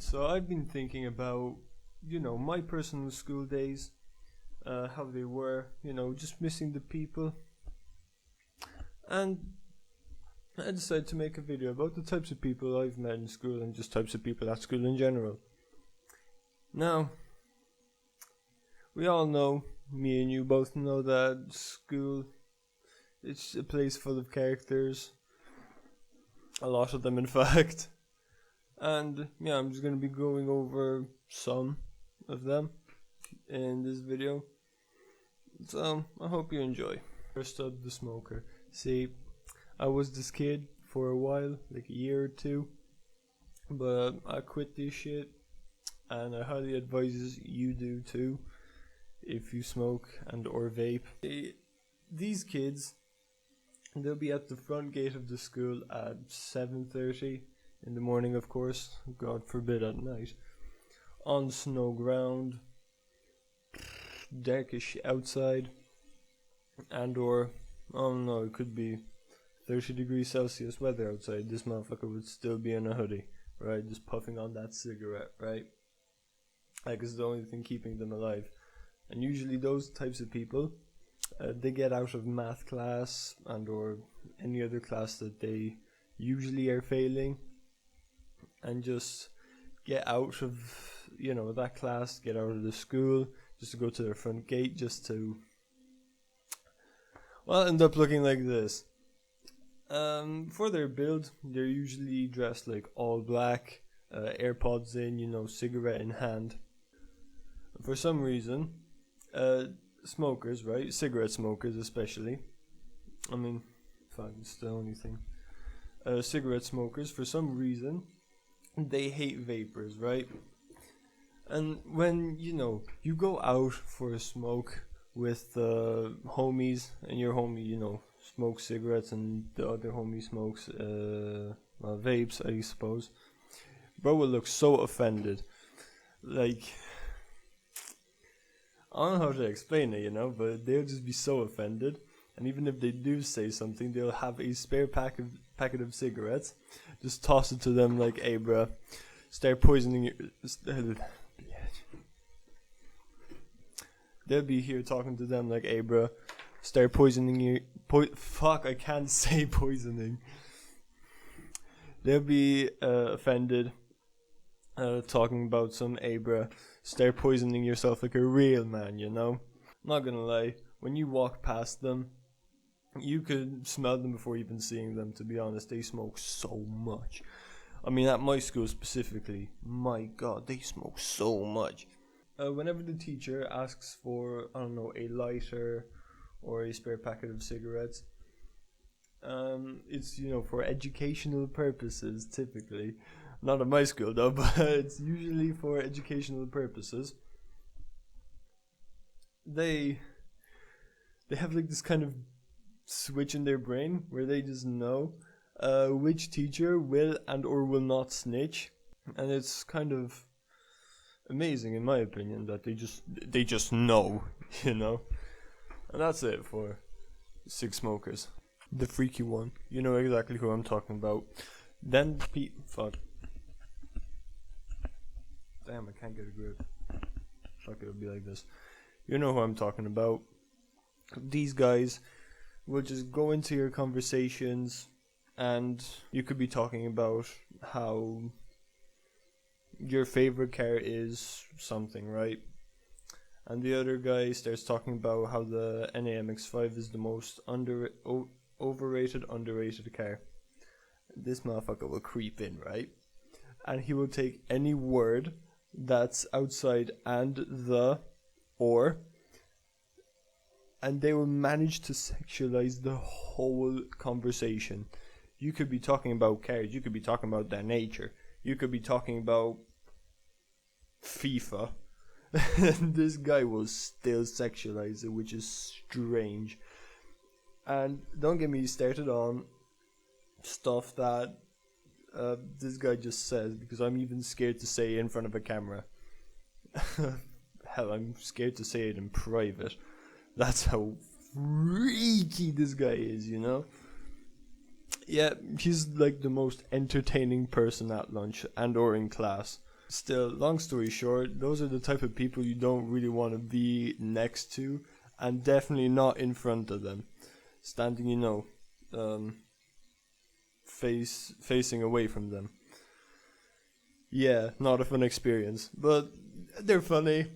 So I've been thinking about, my personal school days, how they were, just missing the people. And I decided to make a video about the types of people I've met in school and just types of people at school in general. Now, we all know, me and you both know, that school, it's a place full of characters. A lot of them, in fact. And yeah, I'm just going to be going over some of them in this video. So, I hope you enjoy. First up, the smoker. See, I was this kid for a while, like a year or two. But I quit this shit. And I highly advise you do too, if you smoke and or vape. These kids, they'll be at the front gate of the school at 7:30 in the morning, of course, God forbid at night, on snow ground, darkish outside, and or, I don't know, it could be 30 degrees Celsius weather outside. This motherfucker would still be in a hoodie, right, just puffing on that cigarette, right, like it's the only thing keeping them alive. And usually those types of people, they get out of math class and or any other class that they usually are failing, and just get out of, that class, get out of the school, just to go to their front gate, just to, end up looking like this. For their build, they're usually dressed like all black, AirPods in, cigarette in hand. For some reason, smokers, right? Cigarette smokers especially. I mean, fuck, it's the only thing. Cigarette smokers, for some reason, they hate vapors, right? And when, you go out for a smoke with homies, and your homie, smokes cigarettes and the other homie smokes vapes, I suppose, bro will look so offended. Like, I don't know how to explain it, but they'll just be so offended. And even if they do say something, they'll have a spare packet of cigarettes, just toss it to them like, hey bruh, start poisoning your... They'll be here talking to them like, hey bruh, start poisoning your... Fuck, I can't say poisoning. They'll be offended, talking about some, hey bruh, start poisoning yourself like a real man, Not gonna lie, when you walk past them, you could smell them before even seeing them, to be honest. They smoke so much. I mean, at my school specifically, my god, they smoke so much. Whenever the teacher asks for, I don't know, a lighter or a spare packet of cigarettes, it's, for educational purposes, typically. Not at my school though, but it's usually for educational purposes. They have like this kind of switch in their brain where they just know which teacher will and or will not snitch, and it's kind of amazing in my opinion that they just know, And that's it for cig smokers. The freaky one, you know exactly who I'm talking about. Then fuck. Damn, I can't get a grip. Fuck, it'll be like this. You know who I'm talking about. These guys will just go into your conversations, and you could be talking about how your favorite car is something, right? And the other guy starts talking about how the NAMX5 is the most overrated, underrated car. This motherfucker will creep in, right? And he will take any word that's outside and the or, and they will manage to sexualize the whole conversation. You could be talking about cars, you could be talking about their nature, you could be talking about FIFA, and this guy will still sexualize it, which is strange. And don't get me started on stuff that this guy just says, because I'm even scared to say it in front of a camera. Hell, I'm scared to say it in private. That's how freaky this guy is, Yeah, he's like the most entertaining person at lunch and or in class. Still, long story short, those are the type of people you don't really want to be next to, and definitely not in front of them. Standing, facing away from them. Yeah, not a fun experience, but they're funny.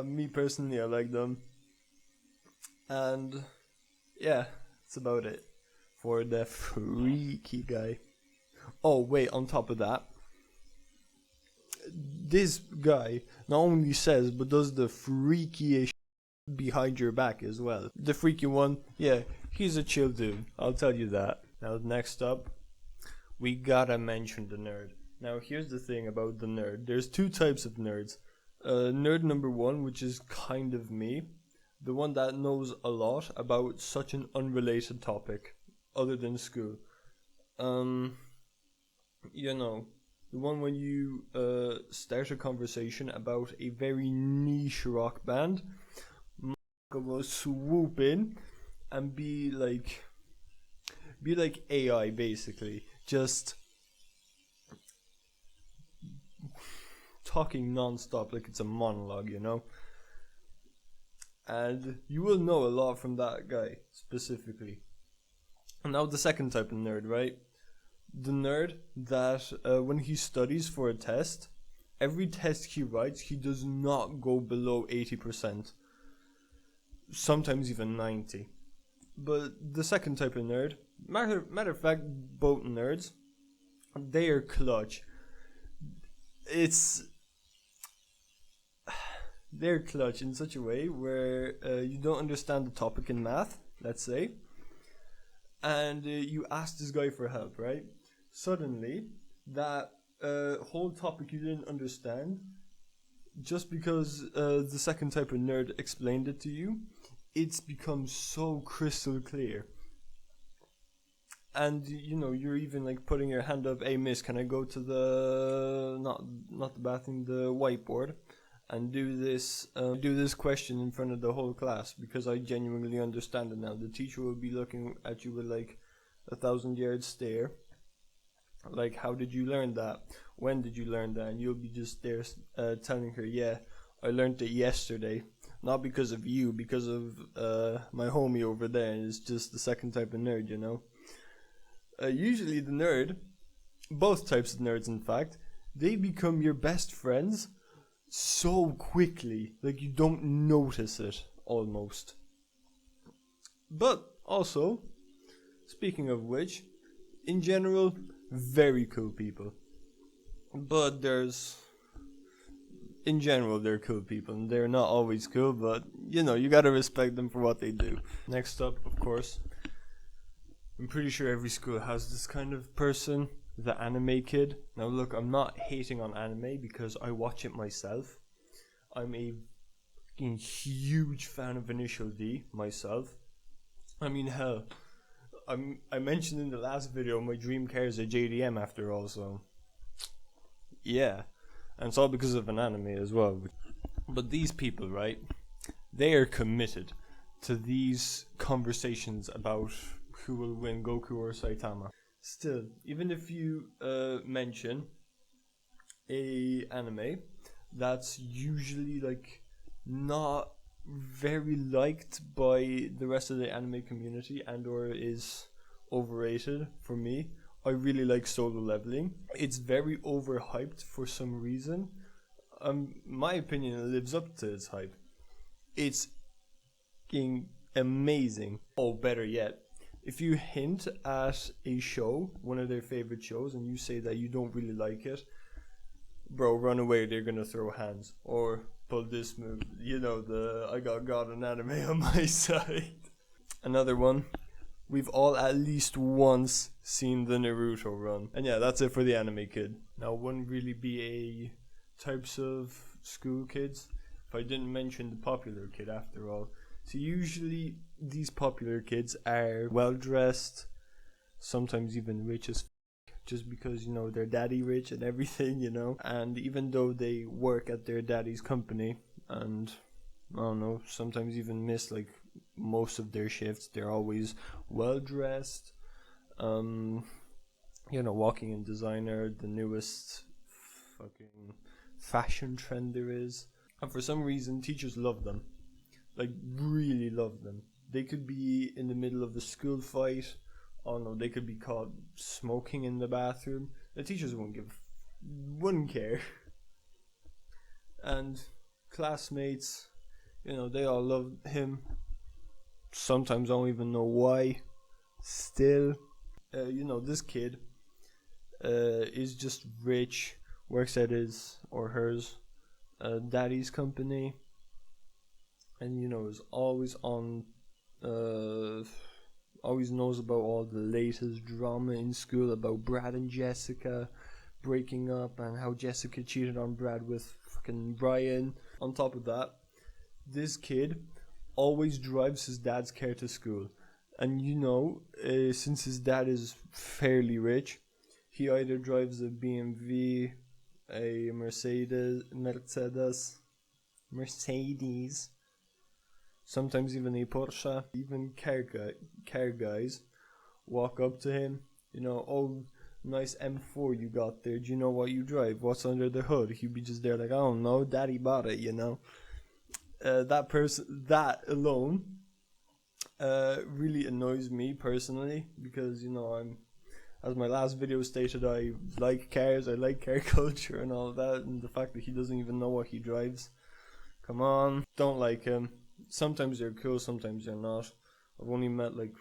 Me personally, I like them. And yeah, that's about it for the freaky guy. Oh, wait, on top of that, this guy not only says but does the freakiest behind your back as well. The freaky one, yeah, he's a chill dude, I'll tell you that. Now, next up, we gotta mention the nerd. Now, here's the thing about the nerd. There's two types of nerds. Nerd number one, which is kind of me. The one that knows a lot about such an unrelated topic, other than school. The one when you start a conversation about a very niche rock band, will swoop in and be like AI basically, just talking non-stop like it's a monologue, and you will know a lot from that guy specifically. And now the second type of nerd, right? The nerd that when he studies for a test, every test he writes, he does not go below 80%. Sometimes even 90. But the second type of nerd, matter of fact, both nerds, they are clutch. They're clutch in such a way where you don't understand the topic in math, let's say, and you ask this guy for help, right? Suddenly, that whole topic you didn't understand, just because the second type of nerd explained it to you, it's become so crystal clear. And you're even like putting your hand up, hey miss, can I go to the not the bathroom, the whiteboard, and do this question in front of the whole class, because I genuinely understand it now. The teacher will be looking at you with like 1,000-yard stare, like, how did you learn that? When did you learn that? And you'll be just there telling her, yeah, I learned it yesterday. Not because of you, because of my homie over there. And it's just the second type of nerd, Usually the nerd, both types of nerds in fact, they become your best friends so quickly, like you don't notice it almost. But also, speaking of which, in general, very cool people. But in general, they're cool people, and they're not always cool, but you gotta respect them for what they do. Next up, of course, I'm pretty sure every school has this kind of person, the anime kid. Now look, I'm not hating on anime because I watch it myself. I'm a huge fan of Initial D myself. I mean, hell, I mentioned in the last video my dream car is a JDM after all, so yeah. And it's all because of an anime as well. But these people, right, they are committed to these conversations about who will win, Goku or Saitama. Still, even if you mention a anime that's usually like not very liked by the rest of the anime community and or is overrated for me, I really like Solo Leveling. It's very overhyped for some reason. My opinion, it lives up to its hype. It's amazing. Oh, better yet, if you hint at a show, one of their favorite shows, and you say that you don't really like it, bro, run away, they're gonna throw hands. Or pull this move, the I got God and anime on my side. Another one, we've all at least once seen the Naruto run. And yeah, that's it for the anime kid. Now, wouldn't really be a types of school kids if I didn't mention the popular kid after all. So usually these popular kids are well dressed, sometimes even rich as just because they're daddy rich and everything, and even though they work at their daddy's company and I don't know, sometimes even miss like most of their shifts, they're always well dressed, walking in designer, the newest fucking fashion trend there is. And for some reason, teachers love them. Like, really love them. They could be in the middle of the school fight. Oh no, they could be caught smoking in the bathroom. The teachers wouldn't care. And classmates, they all love him. Sometimes I don't even know why. Still, this kid is just rich, works at his or hers daddy's company, and is always on, always knows about all the latest drama in school about Brad and Jessica breaking up and how Jessica cheated on Brad with fucking Brian. On top of that, this kid always drives his dad's car to school. And since his dad is fairly rich, he either drives a BMW, a Mercedes, sometimes even a Porsche. Even car guys walk up to him, oh, nice M4 you got there. Do you know what you drive? What's under the hood? He'd be just there like, I don't know, daddy bought it, that alone really annoys me personally, because I'm, as my last video stated, I like cars, I like car culture and all that, and the fact that he doesn't even know what he drives. Come on, don't like him. Sometimes they're cool, sometimes they're not. I've only met like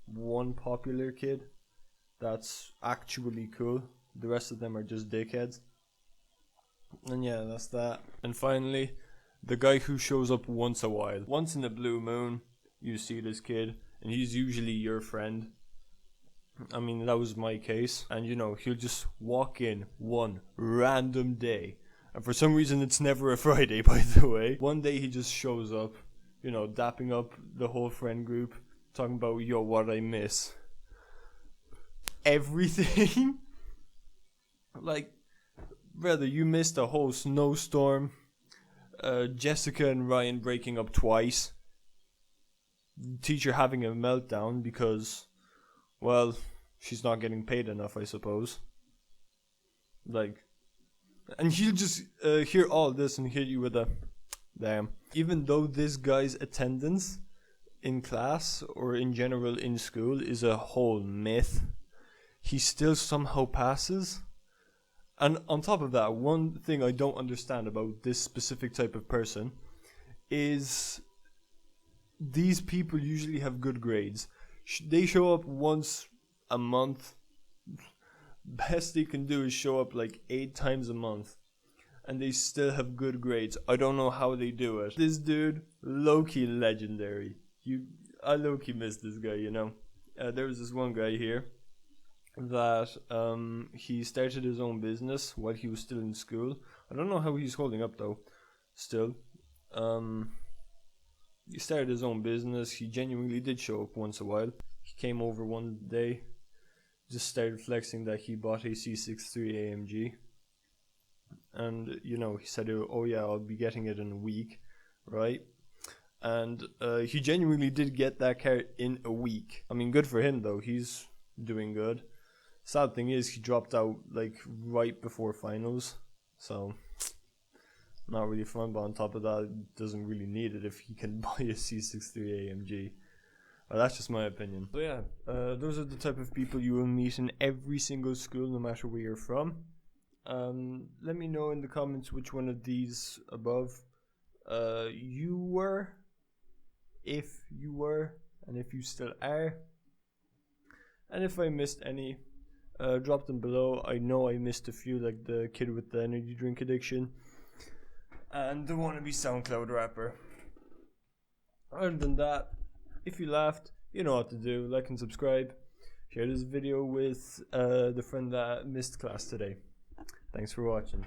one popular kid that's actually cool. The rest of them are just dickheads. And yeah, that's that. And finally, the guy who shows up once a while. Once in a blue moon, you see this kid, and he's usually your friend. I mean, that was my case. And he'll just walk in one random day. And for some reason, it's never a Friday, by the way. One day he just shows up, dapping up the whole friend group, talking about, yo, what I miss. Everything. Like, brother, you missed a whole snowstorm. Jessica and Ryan breaking up twice. Teacher having a meltdown because, well, she's not getting paid enough, I suppose. Like, and he'll just hear all this and hit you with a damn. Even though this guy's attendance in class or in general in school is a whole myth, he still somehow passes. And on top of that, one thing I don't understand about this specific type of person is these people usually have good grades. They show up once a month. Best they can do is show up like 8 times a month, and they still have good grades. I don't know how they do it. This dude, low-key legendary. I low-key miss this guy, There was this one guy here that he started his own business while he was still in school. I don't know how he's holding up though. Still, he started his own business. He genuinely did show up once a while. He came over one day, just started flexing that he bought a C63 AMG, and he said, oh yeah, I'll be getting it in a week, right? And he genuinely did get that car in a week. I mean, good for him though, he's doing good. Sad thing is, he dropped out like right before finals, so not really fun. But on top of that, doesn't really need it if he can buy a C63 AMG. That's just my opinion. So yeah, those are the type of people you will meet in every single school, no matter where you're from. Let me know in the comments which one of these above you were, if you were, and if you still are. And if I missed any, drop them below. I know I missed a few, like the kid with the energy drink addiction and the wannabe SoundCloud rapper. Other than that, if you laughed, you know what to do. Like and subscribe. Share this video with the friend that missed class today. Thanks for watching.